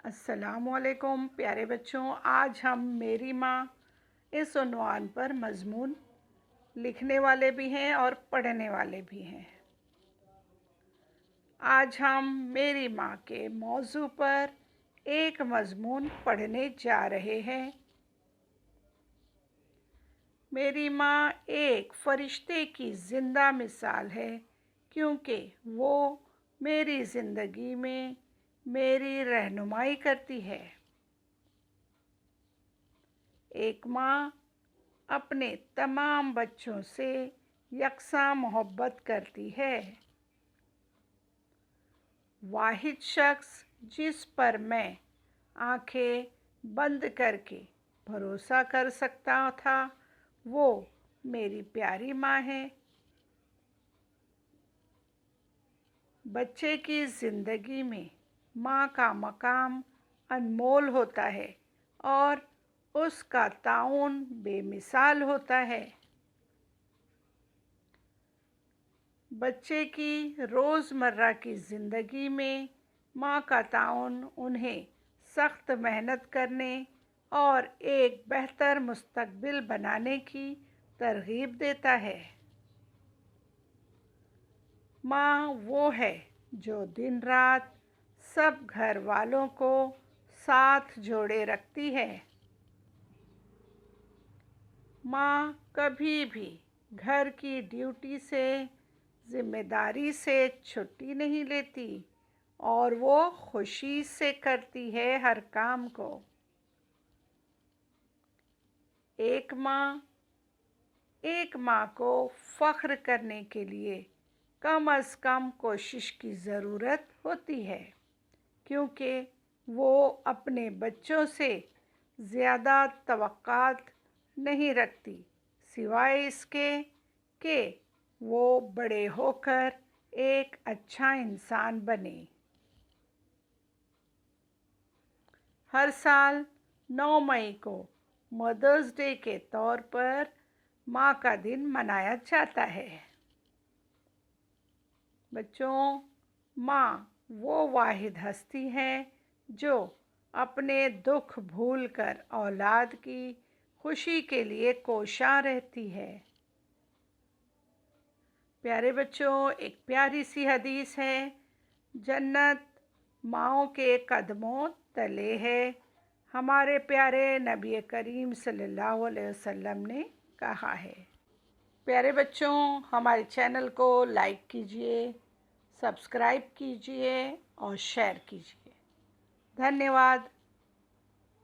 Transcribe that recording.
अस्सलामुअलैकुम प्यारे बच्चों, आज हम मेरी माँ इस उन्वान पर मज़मून लिखने वाले भी हैं और पढ़ने वाले भी हैं। आज हम मेरी माँ के मौजू पर एक मज़मून पढ़ने जा रहे हैं। मेरी माँ एक फ़रिश्ते की ज़िंदा मिसाल है, क्योंकि वो मेरी ज़िंदगी में मेरी रहनुमाई करती है। एक माँ अपने तमाम बच्चों से यकसा मोहब्बत करती है। वाहिद शख्स जिस पर मैं आंखें बंद करके भरोसा कर सकता था, वो मेरी प्यारी माँ है। बच्चे की ज़िंदगी में माँ का मकाम अनमोल होता है और उसका ताउन बेमिसाल होता है। बच्चे की रोज़मर्रा की ज़िंदगी में माँ का ताउन उन्हें सख्त मेहनत करने और एक बेहतर मुस्तकबिल बनाने की तरगीब देता है। माँ वो है जो दिन रात सब घर वालों को साथ जोड़े रखती है। माँ कभी भी घर की ड्यूटी से, ज़िम्मेदारी से छुट्टी नहीं लेती और वो खुशी से करती है हर काम को। एक माँ को फ़ख्र करने के लिए कम अज़ कम कोशिश की ज़रूरत होती है, क्योंकि वो अपने बच्चों से ज़्यादा तवक्कात नहीं रखती, सिवाय इसके कि वो बड़े होकर एक अच्छा इंसान बने। हर साल 9 मई को मदर्स डे के तौर पर माँ का दिन मनाया जाता है। बच्चों, माँ वो वाहिद हस्ती है जो अपने दुख भूलकर औलाद की खुशी के लिए कोशा रहती है। प्यारे बच्चों, एक प्यारी सी हदीस है, जन्नत माँओं के कदमों तले है। हमारे प्यारे नबी करीम सल्लल्लाहु अलैहि वसल्लम ने कहा है। प्यारे बच्चों, हमारे चैनल को लाइक कीजिए, सब्सक्राइब कीजिए और शेयर कीजिए। धन्यवाद।